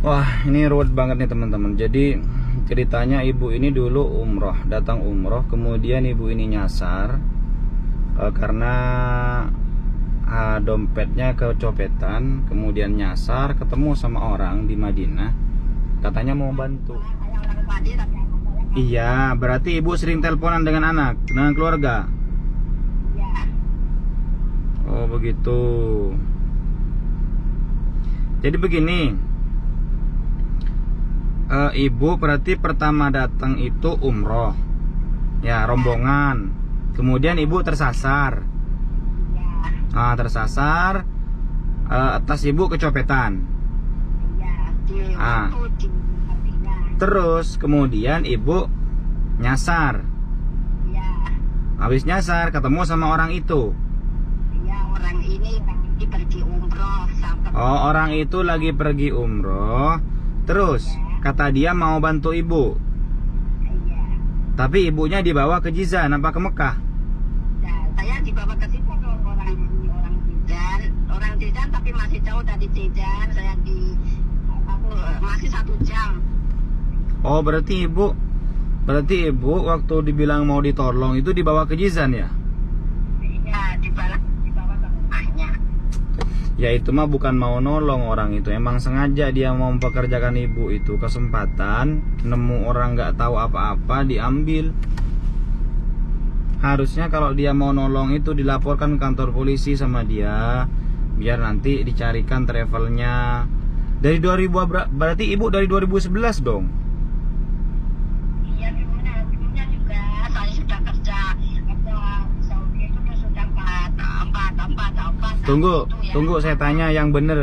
Wah, ini ruwet banget nih teman-teman. Jadi ceritanya ibu ini dulu umroh, datang umroh, kemudian ibu ini nyasar karena dompetnya kecopetan, kemudian nyasar, ketemu sama orang di Madinah, katanya mau bantu. Iya, berarti ibu sering teleponan dengan anak, dengan keluarga. Oh begitu. Jadi begini. Ibu berarti pertama datang itu umroh, ya rombongan. Kemudian ibu tersasar. Tersasar, tas ibu kecopetan. Terus kemudian ibu nyasar. Habis nyasar ketemu sama orang itu. Orang ini lagi pergi umroh. Oh, orang itu lagi pergi umroh. Terus kata dia mau bantu ibu. Tapi ibunya dibawa ke Jizan apa ke Mekah? Saya dibawa ke situ orang Jizan, tapi masih jauh dari Jizan. Masih 1 jam. Oh, berarti ibu waktu dibilang mau ditolong itu dibawa ke Jizan ya? Iya, dibawa ke rumahnya. Ya itu mah bukan mau nolong orang itu, emang sengaja dia mau mempekerjakan ibu itu. Kesempatan nemu orang nggak tahu apa-apa diambil. Harusnya kalau dia mau nolong itu dilaporkan ke kantor polisi sama dia, biar nanti dicarikan travelnya. Dari 2000 berarti ibu dari 2011 dong. Iya, dulunya juga saya sudah kerja di Saudi itu sudah 4 Tunggu, saya tanya yang bener,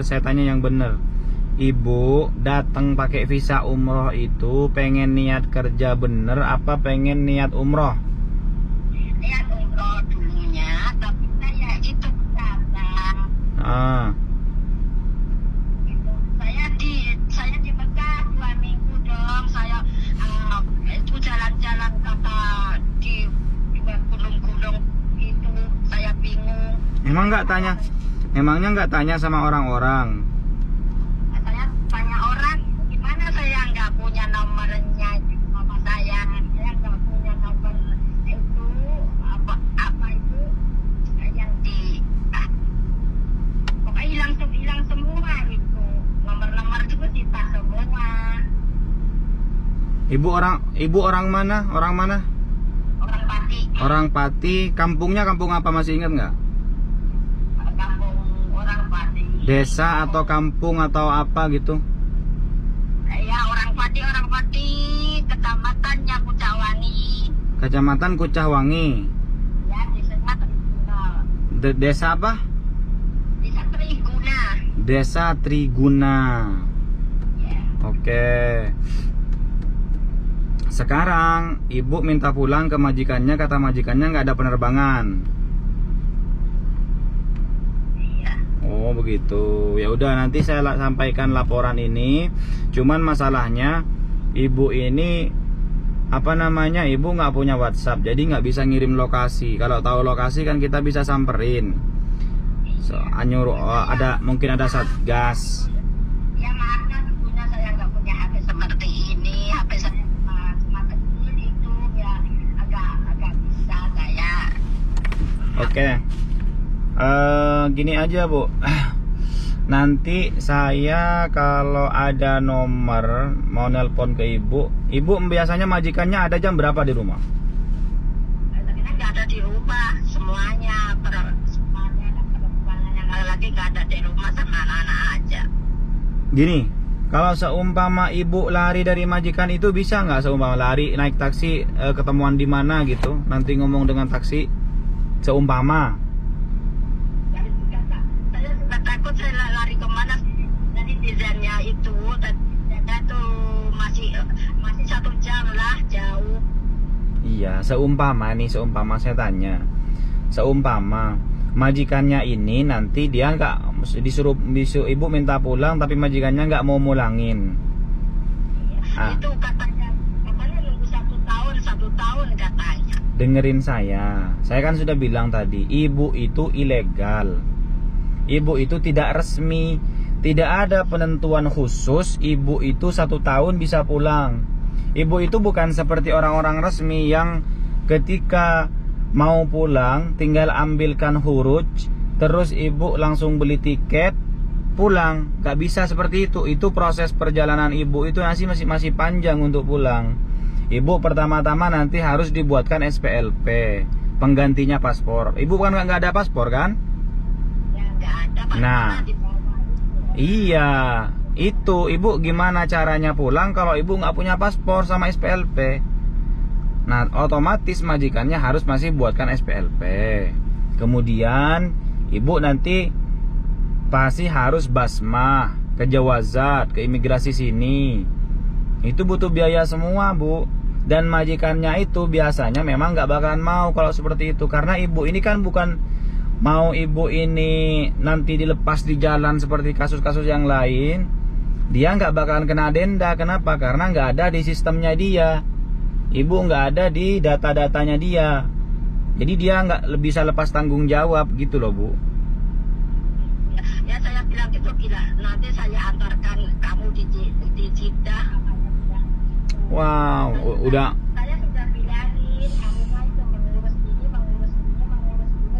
Ibu datang pakai visa umroh itu pengen niat kerja bener apa pengen niat umroh? Niat umroh dulunya, tapi saya itu kata. Saya di Mekah 2 minggu dong. Saya itu jalan-jalan kata di gunung-gunung itu, saya bingung. Emangnya nggak tanya sama orang-orang? Saya tanya orang, gimana saya nggak punya nomornya sama saya nggak punya nomor itu apa itu yang di pokoknya hilang semua itu nomor itu kita semua. Ibu orang mana? Orang Pati. Orang Pati. Kampungnya kampung apa, masih ingat nggak? Kampung orang Pati. Desa atau kampung atau apa gitu? Ya orang Pati. Kecamatannya Kucahwangi. Kecamatan Kucahwangi. Ya, desanya Triguna. Desa apa? Desa Triguna. Desa Triguna. Ya. Oke. Sekarang ibu minta pulang ke majikannya, kata majikannya nggak ada penerbangan. Iya. Oh begitu. Ya udah, nanti saya sampaikan laporan ini. Cuman masalahnya ibu ini ibu nggak punya WhatsApp, jadi nggak bisa ngirim lokasi. Kalau tahu lokasi kan kita bisa samperin. Mungkin ada satgas. Ya maaf kan, tentunya saya nggak punya HP seperti ini. HP saya semacam itu ya agak bisa saya. Oke. Gini aja Bu. Nanti saya kalau ada nomor mau nelpon ke ibu biasanya majikannya ada jam berapa di rumah? Tapi nggak ada di rumah semuanya, perempuannya lagi nggak ada di rumah sama anak-anak aja. Gini, kalau seumpama ibu lari dari majikan itu bisa nggak, seumpama lari naik taksi ketemuan di mana gitu, nanti ngomong dengan taksi, seumpama. Saya juga takut saya lari kemana. Jadi desainnya itu masih 1 jam lah, jauh. Iya, seumpama saya tanya, seumpama majikannya ini nanti dia nggak disuruh ibu minta pulang, tapi majikannya nggak mau mulangin. Itu katanya nunggu 1 tahun katanya. Dengerin saya kan sudah bilang tadi, ibu itu ilegal, ibu itu tidak resmi. Tidak ada penentuan khusus ibu itu 1 tahun bisa pulang. Ibu itu bukan seperti orang-orang resmi yang ketika mau pulang tinggal ambilkan huruj, terus ibu langsung beli tiket pulang. Gak bisa seperti itu. Itu proses perjalanan ibu itu masih panjang untuk pulang. Ibu pertama-tama nanti harus dibuatkan SPLP, penggantinya paspor. Ibu kan nggak ada paspor kan? Ya nggak ada. Nah, iya, itu ibu gimana caranya pulang kalau ibu nggak punya paspor sama SPLP? Nah, otomatis majikannya harus masih buatkan SPLP. Kemudian ibu nanti pasti harus basmah ke Jawazat, ke imigrasi sini. Itu butuh biaya semua, Bu. Dan majikannya itu biasanya memang nggak bakalan mau kalau seperti itu, karena ibu ini kan bukan mau ibu ini nanti dilepas di jalan seperti kasus-kasus yang lain. Dia nggak bakalan kena denda. Kenapa? Karena nggak ada di sistemnya dia. Ibu nggak ada di data-datanya dia. Jadi dia nggak bisa lepas tanggung jawab gitu loh, Bu. Ya saya bilang gitu, gila. Nanti saya antarkan kamu di Jeddah. Wow, udah. Saya sudah bilangin, kamu kan itu mengurus ini.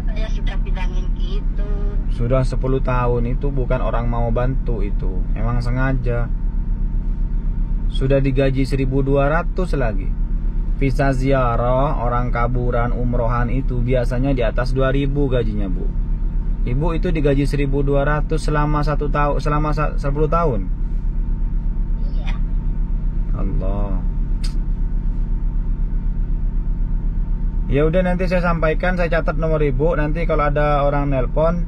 Saya sudah bilangin gitu. Sudah 10 tahun itu bukan orang mau bantu itu. Emang sengaja. Sudah digaji 1.200 lagi. Visa ziarah, orang kaburan, umrohan itu biasanya di atas 2.000 gajinya, Bu. Ibu itu digaji 1.200 selama 1 tahun, selama 10 tahun. Iya. Allah. Ya udah, nanti saya sampaikan, saya catat nomor ibu. Nanti kalau ada orang nelpon,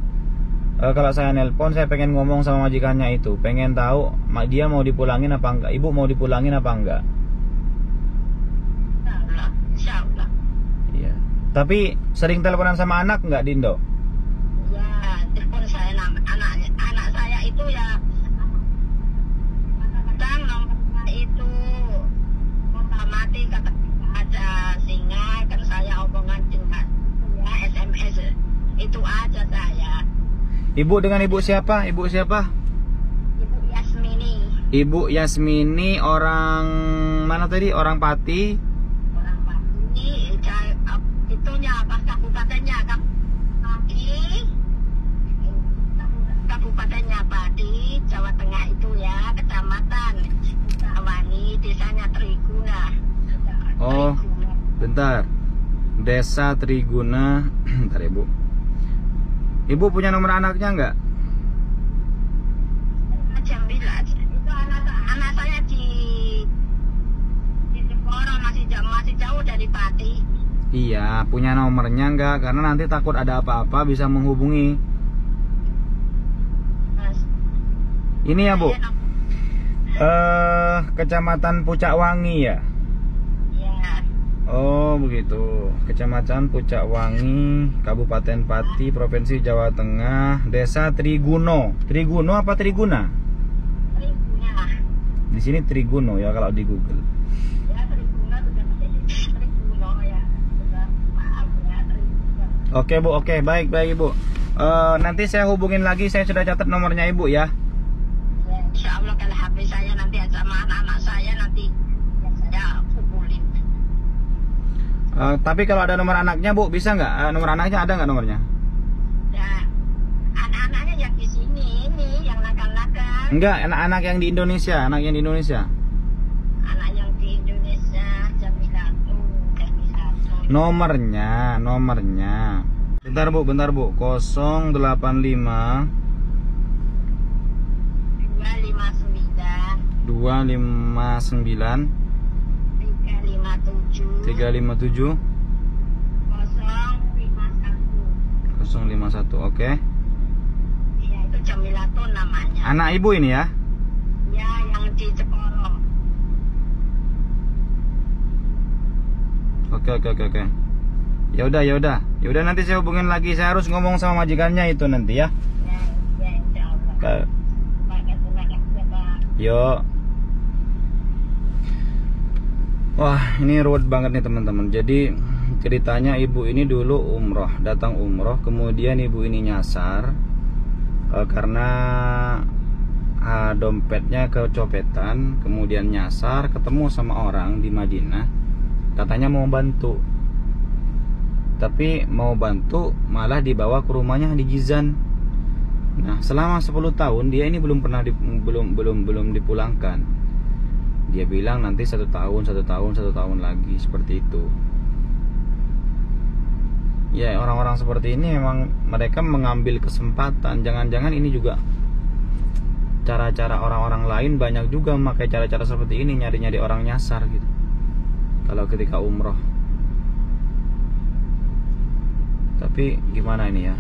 kalau saya nelpon, saya pengen ngomong sama majikannya itu, pengen tahu dia mau dipulangin apa enggak, ibu mau dipulangin apa enggak. Insyaallah. Iya. Tapi sering teleponan sama anak enggak, Dindo? Ya, telepon saya anak saya itu ya kadang nomornya itu mati kata ada, sehingga kan saya omongan dengan ya SMS itu aja saya. Ibu dengan ibu siapa? Ibu siapa? Ibu Yasmini. Ibu Yasmini orang mana tadi? Orang Pati? Orang Pati, itunya apa kabupatennya? Kabupatennya Pati, Jawa Tengah itu ya, kecamatan Wani, desanya Triguna. Oh, bentar. Desa Triguna. Bentar, Ibu. Ibu punya nomor anaknya enggak? Jambilah. Itu anak saya di Jeporo, masih jauh dari Pati. Iya, punya nomornya enggak? Karena nanti takut ada apa-apa bisa menghubungi. Ini ya, Bu. Kecamatan Pucak Wangi ya? Ya. Oh, begitu. Kecamatan Pucak Wangi, Kabupaten Pati, Provinsi Jawa Tengah, Desa Triguno. Triguno apa Triguna? Triguna. Di sini Triguno ya kalau di Google. Ya, Triguna sudah Triguno ya. Sudah, maaf ya, Triguna. Oke, Bu. Oke, baik Ibu. Nanti saya hubungin lagi, saya sudah catat nomornya Ibu ya. Ya, insya Allah kalau HP saya nanti sama anak-anak saya nanti ya saya hubungin. Tapi kalau ada nomor anaknya, Bu, bisa nggak? Nomor anaknya ada nggak nomornya? Ya, anak-anaknya yang di sini ini yang nakal-nakal. Enggak, anak-anak yang di Indonesia, anak yang di Indonesia. Anak yang di Indonesia, Jamilatu. Nomornya. Bentar Bu. 085 259 357 051. Oke. Ya, itu Jamilatu namanya. Anak Ibu ini ya? Ya, yang di Jeporo. Oke. Ya udah nanti saya hubungin lagi. Saya harus ngomong sama majikannya itu nanti ya. Ya, insya Allah. Terima kasih, Pak. Yuk. Wah, ini ruwet banget nih teman-teman. Jadi ceritanya ibu ini dulu datang umroh, kemudian ibu ini nyasar karena dompetnya kecopetan, kemudian nyasar, ketemu sama orang di Madinah, katanya mau bantu, tapi mau bantu malah dibawa ke rumahnya di Jizan. Nah, selama 10 tahun dia ini belum pernah belum dipulangkan. Dia bilang nanti 1 tahun lagi, seperti itu. Ya, orang-orang seperti ini memang mereka mengambil kesempatan. Jangan-jangan ini juga cara-cara orang-orang lain banyak juga memakai cara-cara seperti ini, nyari-nyari orang nyasar gitu. Kalau ketika umroh. Tapi gimana ini ya?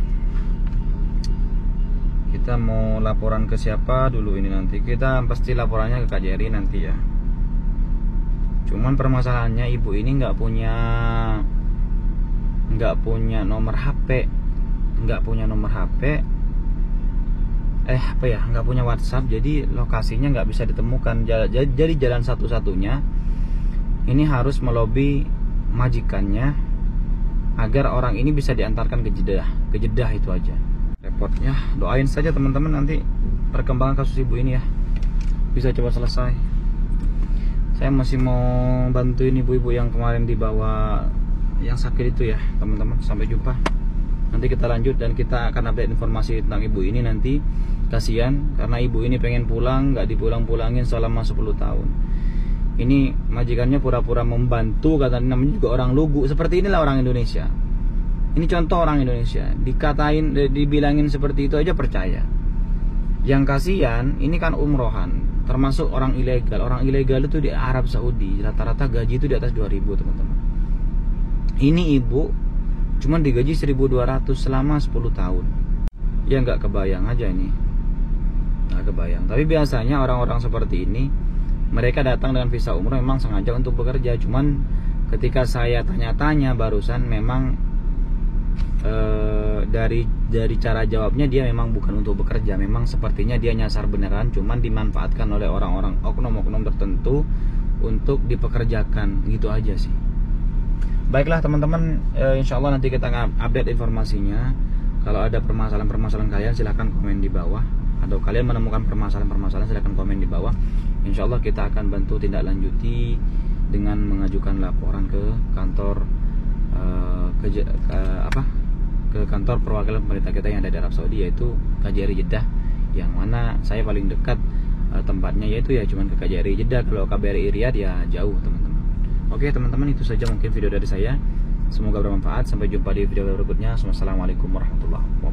Kita mau laporan ke siapa dulu ini nanti? Kita pasti laporannya ke KJRI nanti ya. Cuman permasalahannya ibu ini nggak punya nomor HP, nggak punya WhatsApp, jadi lokasinya nggak bisa ditemukan. Jadi jalan satu-satunya ini harus melobi majikannya agar orang ini bisa diantarkan ke Jeddah itu aja. Repotnya, doain saja teman-teman nanti perkembangan kasus ibu ini ya bisa cepat selesai. Saya masih mau bantuin ibu-ibu yang kemarin dibawa yang sakit itu ya teman-teman. Sampai jumpa. Nanti kita lanjut dan kita akan update informasi tentang ibu ini nanti. Kasihan karena ibu ini pengen pulang, nggak dipulang-pulangin selama 10 tahun. Ini majikannya pura-pura membantu, katanya namanya juga orang lugu. Seperti inilah orang Indonesia. Ini contoh orang Indonesia. Dibilangin seperti itu aja percaya. Yang kasihan ini kan umrohan, termasuk orang ilegal. Orang ilegal itu di Arab Saudi rata-rata gaji itu di atas 2.000 teman-teman. Ini ibu cuma digaji 1.200 selama 10 tahun. Ya nggak kebayang aja ini. Nggak kebayang. Tapi biasanya orang-orang seperti ini mereka datang dengan visa umroh memang sengaja untuk bekerja. Cuman ketika saya tanya-tanya barusan, memang dari cara jawabnya dia memang bukan untuk bekerja. Memang sepertinya dia nyasar beneran, cuman dimanfaatkan oleh orang-orang oknum-oknum tertentu untuk dipekerjakan, gitu aja sih. Baiklah teman-teman, insya Allah nanti kita update informasinya. Kalau ada permasalahan-permasalahan kalian silahkan komen di bawah, atau kalian menemukan permasalahan-permasalahan silahkan komen di bawah. Insya Allah kita akan bantu tindak lanjuti dengan mengajukan laporan ke kantor ke kantor perwakilan pemerintah kita yang ada di Arab Saudi, yaitu KJRI Jeddah, yang mana saya paling dekat tempatnya yaitu ya cuman ke KJRI Jeddah. Kalau KBRI Riyadh ya jauh teman-teman. Oke teman-teman, itu saja mungkin video dari saya. Semoga bermanfaat. Sampai jumpa di video berikutnya. Wassalamualaikum warahmatullahi wabarakatuh.